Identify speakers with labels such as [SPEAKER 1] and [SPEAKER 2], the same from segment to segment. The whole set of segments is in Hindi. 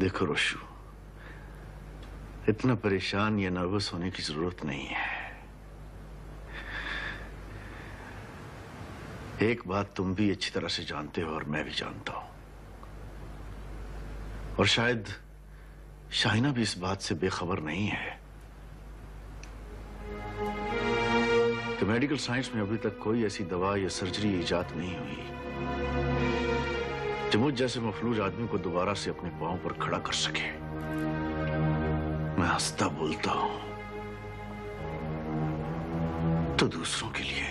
[SPEAKER 1] देखो रोशू, इतना परेशान या नर्वस होने की जरूरत नहीं है। एक बात तुम भी अच्छी तरह से जानते हो और मैं भी जानता हूं, और शायद शाहिना भी इस बात से बेखबर नहीं है कि मेडिकल साइंस में अभी तक कोई ऐसी दवा या सर्जरी इजाद नहीं हुई जो मुझ जैसे मफलूज आदमी को दोबारा से अपने पांव पर खड़ा कर सके। मैं हंसता बोलता हूं तो दूसरों के लिए,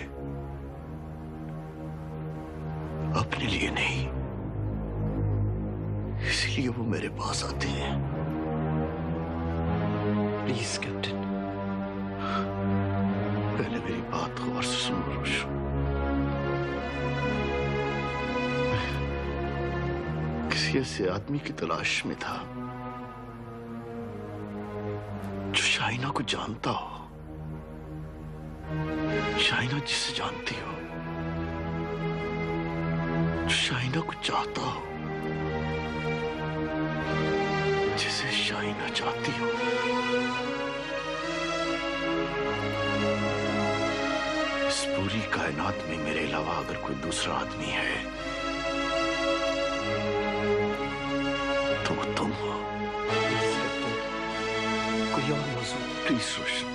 [SPEAKER 1] अपने लिए नहीं। इसलिए वो मेरे पास आते हैं।
[SPEAKER 2] प्लीज कैप्टन,
[SPEAKER 1] पहले मेरी बात गौर से सुनो रोशू। किसी ऐसे आदमी की तलाश में था जो शाहिना को जानता हो, शाहिना जिसे जानती हो, जो शाहिना को चाहता हो, जिसे शाहिना चाहती हो। इस पूरी कायनात में मेरे अलावा अगर कोई दूसरा आदमी है तो वो तुम हो।
[SPEAKER 2] कोई और मौजूद?
[SPEAKER 1] प्लीज रोशन,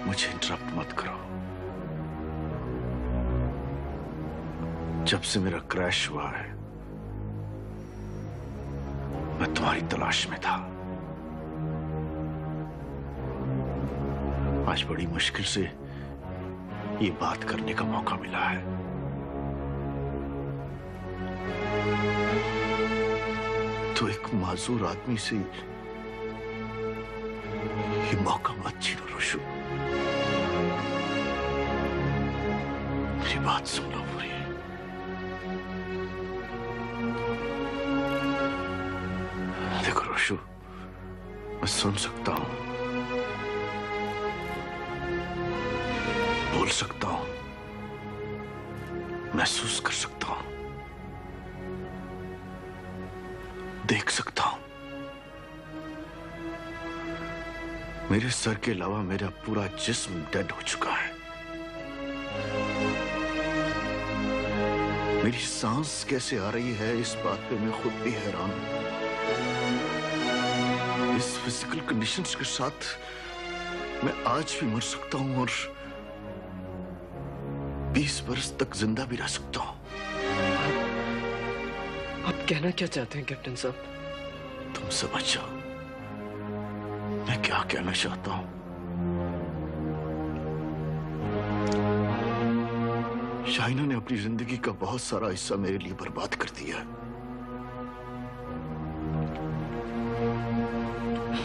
[SPEAKER 1] मुझे इंटरप्ट मत करो। जब से मेरा क्रैश हुआ है मैं तुम्हारी तलाश में था। आज बड़ी मुश्किल से ये बात करने का मौका मिला है। तो एक माजूर आदमी से ये मौका मत छीनो रोशू। मेरी बात सुन लो पूरी। देखो रोशू, मैं सुन सकता हूं, बोल सकता हूं, महसूस कर सकता हूं, देख सकता हूं। मेरे सर के अलावा मेरा पूरा जिस्म डेड हो चुका है। मेरी सांस कैसे आ रही है इस बात पे मैं खुद भी हैरान हूं। इस फिजिकल कंडीशंस के साथ मैं आज भी मर सकता हूं और 20 बरस तक जिंदा भी रह सकता हूं।
[SPEAKER 2] आप कहना क्या चाहते हैं कैप्टन साहब?
[SPEAKER 1] तुम समझ जाओ मैं क्या कहना चाहता हूं। शाहिना ने अपनी जिंदगी का बहुत सारा हिस्सा मेरे लिए बर्बाद कर दिया।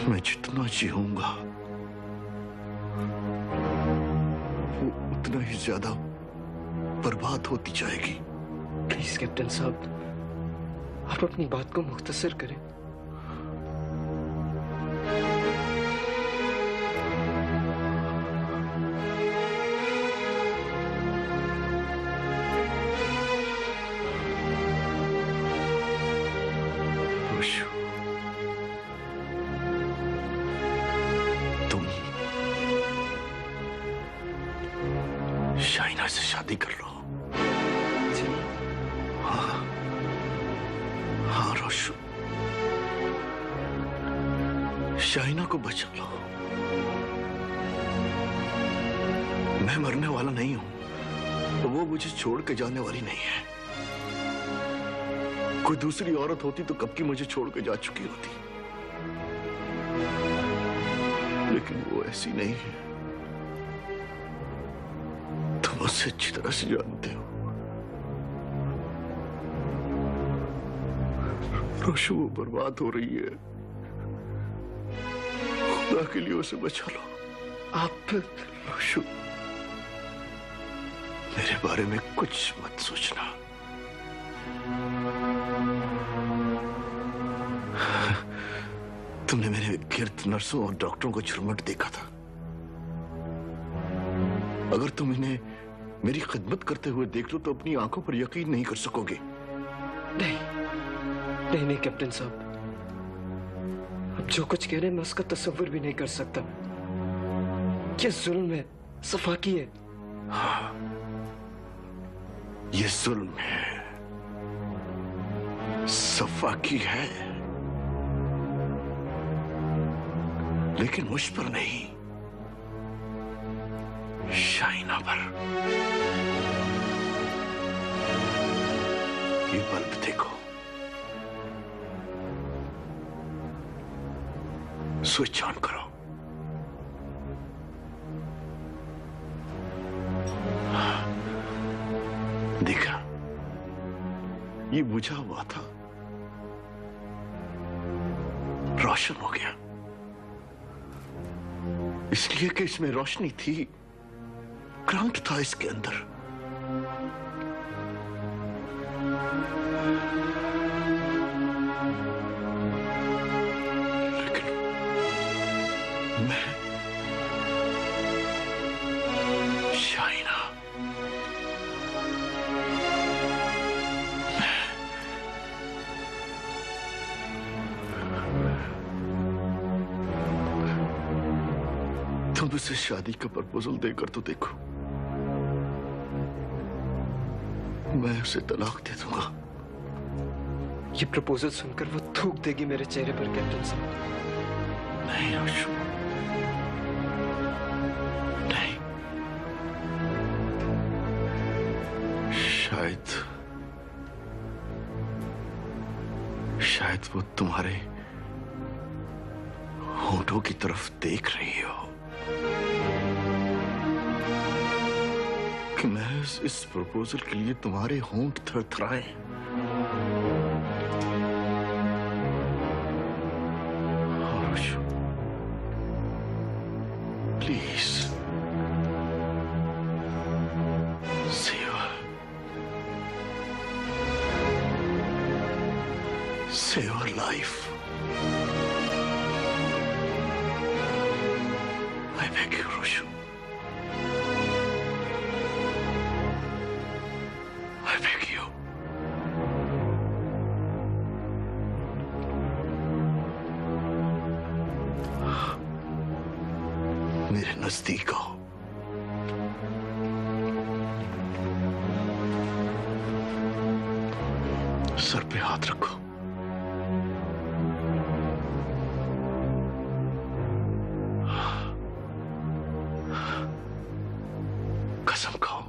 [SPEAKER 1] मैं जितना जीऊंगा वो उतना ही ज्यादा बर्बाद होती जाएगी।
[SPEAKER 2] प्लीज कैप्टन साहब, आप अपनी बात को मुख्तसर करें।
[SPEAKER 1] तुम शाहिना से शादी कर लो। हाँ हाँ रोशू, शाहिना को बचा लो। मैं मरने वाला नहीं हूं तो वो मुझे छोड़ के जाने वाली नहीं है। कोई दूसरी औरत होती तो कब की मुझे छोड़ के जा चुकी होती, लेकिन वो ऐसी नहीं है। तुम उससे अच्छी तरह से जानते हो। रोशू वो बर्बाद हो रही है, खुदा के लिए उसे बचा लो।
[SPEAKER 2] आप
[SPEAKER 1] रोशू मेरे बारे में कुछ मत सोचना। तुमने मेरे गिर्द नर्सों और डॉक्टरों को झुरमुट देखा था। अगर तुम इन्हें मेरी खिदमत करते हुए देख लो तो अपनी आंखों पर यकीन नहीं कर सकोगे।
[SPEAKER 2] नहीं नहीं नहीं कैप्टन साहब, आप जो कुछ कह रहे हैं मैं उसका तस्वीर भी नहीं कर सकता। ये जुल्म है, सफाकी है।
[SPEAKER 1] हाँ, ये जुल्म है, सफाकी है, लेकिन मुझ पर नहीं, शाइना पर। ये बल्ब देखो, स्विच ऑन करो। देखा, ये बुझा हुआ था, रोशन हो गया, इसलिए कि इसमें रोशनी थी, करंट था इसके अंदर। लेकिन मैं, शाइना, तुम उसे शादी का प्रपोजल देकर तो देखो, मैं उसे तलाक दे दूंगा।
[SPEAKER 2] ये प्रपोजल सुनकर वो थूक देगी मेरे चेहरे पर कैप्टन साहब।
[SPEAKER 1] नहीं रोशु, नहीं, शायद वो तुम्हारे होठों की तरफ देख रही हो कि मैं इस प्रपोजल के लिए तुम्हारे होंठ थरथराए। Please save her life. I beg you, Roshu. I beg you. मेरे नजदीक आओ। सर पे हाथ रखो। कसम खाओ।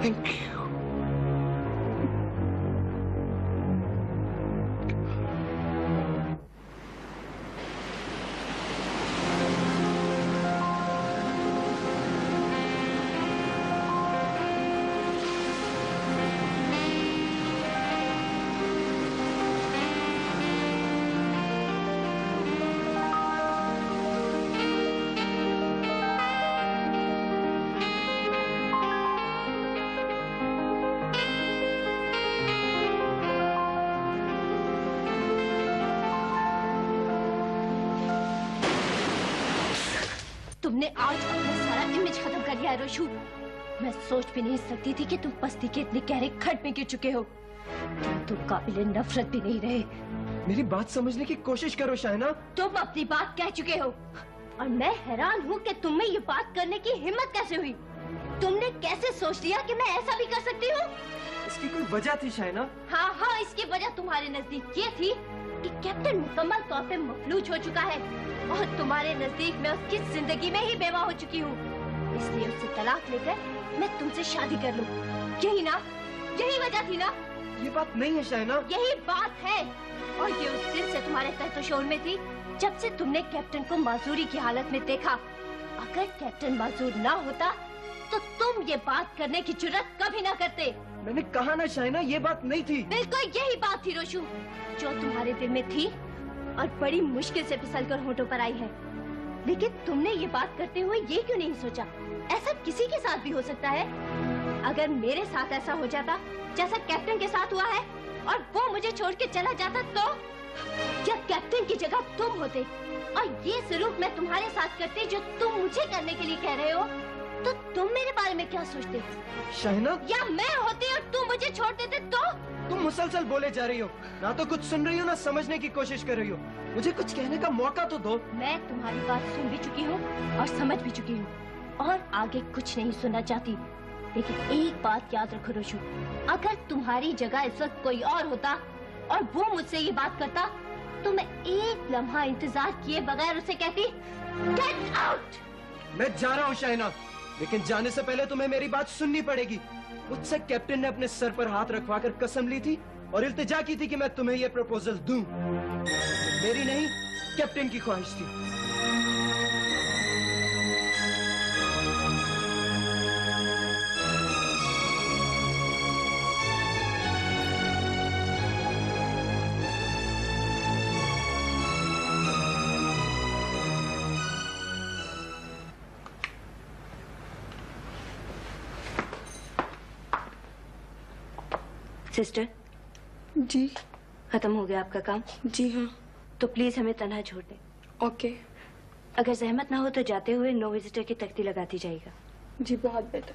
[SPEAKER 1] Thank you.
[SPEAKER 3] तुमने आज अपना सारा इमेज खत्म कर लिया है रोशू। मैं सोच भी नहीं सकती थी कि तुम पस्ती के इतने गहरे खड्ड में गिर चुके हो। तुम काबिले नफरत भी नहीं रहे।
[SPEAKER 2] मेरी बात समझने की कोशिश करो शाइना।
[SPEAKER 3] तुम अपनी बात कह चुके हो और मैं हैरान हूँ कि तुम्हें ये बात करने की हिम्मत कैसे हुई। तुमने कैसे सोच लिया कि मैं ऐसा भी कर सकती हूँ?
[SPEAKER 2] इसकी कोई वजह थी शाइना।
[SPEAKER 3] हाँ, इसकी वजह तुम्हारे नजदीक ये थी कि कैप्टन मुकम्मल तौर पे मफलूज हो चुका है और तुम्हारे नजदीक मैं उसकी जिंदगी में ही बेवा हो चुकी हूँ। इसलिए उससे तलाक लेकर मैं तुमसे शादी कर लूँ। यही ना, यही वजह थी ना?
[SPEAKER 2] ये बात नहीं है शाइना।
[SPEAKER 3] यही बात है और ये उस दिन से तुम्हारे तहत शोर में थी जब से तुमने कैप्टन को माजूरी की हालत में देखा। अगर कैप्टन माजूर ना होता तो तुम ये बात करने की जुर्रत कभी ना करते।
[SPEAKER 2] मैंने कहा ना शाइना, ये बात नहीं थी।
[SPEAKER 3] बिल्कुल यही बात थी रोशू, जो तुम्हारे दिल में थी और बड़ी मुश्किल से फिसल कर होठों पर आई है। लेकिन तुमने ये बात करते हुए ये क्यों नहीं सोचा ऐसा किसी के साथ भी हो सकता है? अगर मेरे साथ ऐसा हो जाता जैसा कैप्टन के साथ हुआ है और वो मुझे छोड़ के चला जाता तो? जब कैप्टन की जगह तुम होते और ये सलूक मैं तुम्हारे साथ करती जो तुम मुझे करने के लिए कह रहे हो, तो तुम मेरे बारे में क्या सोचते?
[SPEAKER 2] शाहिना,
[SPEAKER 3] या मैं होती और तुम मुझे छोड़ देते तो?
[SPEAKER 2] तुम मुसलसल बोले जा रही हो, ना तो कुछ सुन रही हो ना समझने की कोशिश कर रही हो। मुझे कुछ कहने का मौका तो दो।
[SPEAKER 3] मैं तुम्हारी बात सुन भी चुकी हूँ और समझ भी चुकी हूँ और आगे कुछ नहीं सुनना चाहती। लेकिन एक बात याद रखो रोशू, अगर तुम्हारी जगह इस वक्त कोई और होता और वो मुझसे ये बात करता तो मैं एक लम्हा इंतजार किए बगैर उसे कहती गेट आउट।
[SPEAKER 2] मैं जा रहा हूँ शाहिना, लेकिन जाने से पहले तुम्हें मेरी बात सुननी पड़ेगी। मुझसे कैप्टन ने अपने सर पर हाथ रखवाकर कसम ली थी और इल्तिजा की थी कि मैं तुम्हें यह प्रपोजल दूं। मेरी नहीं, कैप्टन की ख्वाहिश थी।
[SPEAKER 3] सिस्टर
[SPEAKER 4] जी।
[SPEAKER 3] खत्म हो गया आपका काम?
[SPEAKER 4] जी हाँ।
[SPEAKER 3] तो प्लीज हमें तन्हा छोड़ दें।
[SPEAKER 4] ओके।
[SPEAKER 3] अगर जहमत ना हो तो जाते हुए नो विजिटर की तख्ती लगाती जाएगा।
[SPEAKER 4] जी बहुत बेहतर।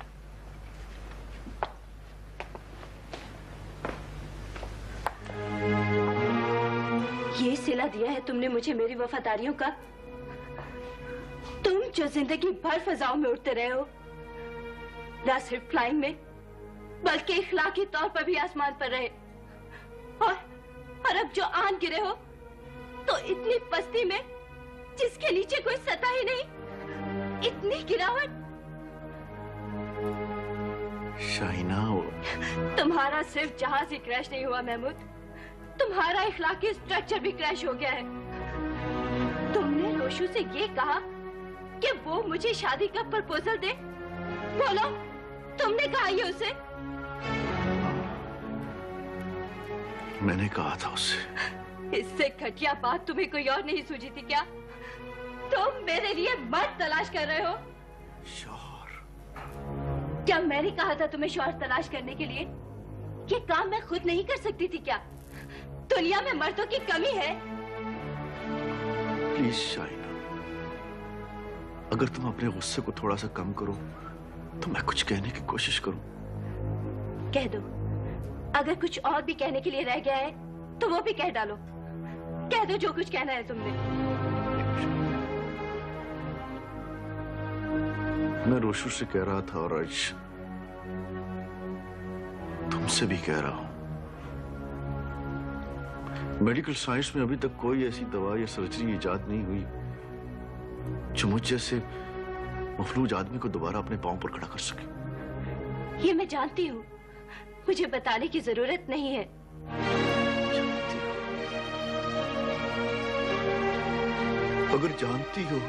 [SPEAKER 3] ये सिला दिया है तुमने मुझे मेरी वफादारियों का। तुम जो जिंदगी भर फजाओं में उड़ते रहे हो, ना सिर्फ फ्लाइंग में बल्कि इखलाकी तौर पर भी आसमान पर रहे, और अब जो आन गिरे हो तो इतनी पस्ती में जिसके नीचे कोई सतह ही नहीं, इतनी गिरावट।
[SPEAKER 1] शाहिना,
[SPEAKER 3] तुम्हारा सिर्फ जहाज ही क्रैश नहीं हुआ महमूद, तुम्हारा इखलाकी स्ट्रक्चर भी क्रैश हो गया है। तुमने रोशू से ये कहा कि वो मुझे शादी का प्रपोजल दे। बोलो, तुमने कहा ये उसे?
[SPEAKER 1] मैंने कहा था उससे।
[SPEAKER 3] इससे घटिया बात तुम्हें कोई और नहीं सूझी थी क्या? तुम मेरे लिए मर्द तलाश कर रहे हो?
[SPEAKER 1] शौहर।
[SPEAKER 3] क्या मैंने कहा था तुम्हें शौहर तलाश करने के लिए? ये काम मैं खुद नहीं कर सकती थी क्या? दुनिया में मर्दों की कमी है?
[SPEAKER 1] प्लीज शाहिना, अगर तुम अपने गुस्से को थोड़ा सा कम करो तो मैं कुछ कहने की कोशिश करूं।
[SPEAKER 3] कह दो। अगर कुछ और भी कहने के लिए रह गया है तो वो भी कह डालो। कह दो जो कुछ कहना है तुमने।
[SPEAKER 1] मैं रोशू से कह रहा था और आज तुमसे भी कह रहा हूं, मेडिकल साइंस में अभी तक कोई ऐसी दवा या सर्जरी इजाद नहीं हुई जो मुझ जैसे मफलूज आदमी को दोबारा अपने पांव पर खड़ा कर सके।
[SPEAKER 3] ये मैं जानती हूँ, मुझे बताने की जरूरत नहीं है।
[SPEAKER 1] अगर जानती हो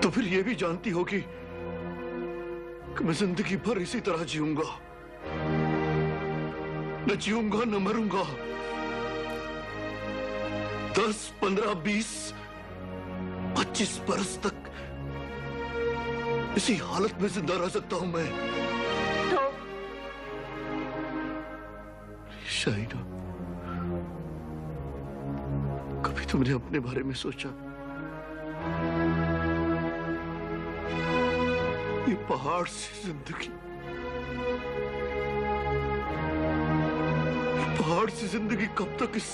[SPEAKER 1] तो फिर यह भी जानती हो कि मैं जिंदगी भर इसी तरह जीऊंगा, न जीऊंगा न मरूंगा। 10, 15, 20, 25 बरस तक इसी हालत में जिंदा रह सकता हूं मैं।
[SPEAKER 3] तो
[SPEAKER 1] शाहिना, कभी तुमने अपने बारे में सोचा? ये पहाड़ सी जिंदगी, पहाड़ सी जिंदगी कब तक इस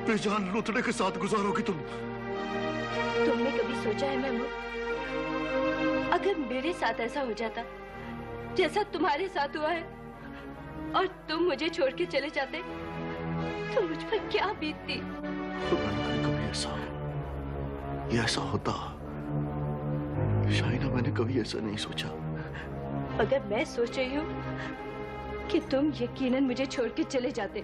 [SPEAKER 1] बेजान लुतड़े के साथ गुजारोगी तुम?
[SPEAKER 3] तुमने कभी सोचा है महमूद, अगर मेरे साथ ऐसा हो जाता जैसा तुम्हारे साथ हुआ है और तुम मुझे छोड़ के चले जाते तो मुझ पर क्या बीतती?
[SPEAKER 1] कभी ऐसा होता? शाहिना, मैंने कभी ऐसा नहीं सोचा।
[SPEAKER 3] मगर मैं सोच रही हूँ कि तुम यकीनन मुझे छोड़ के चले जाते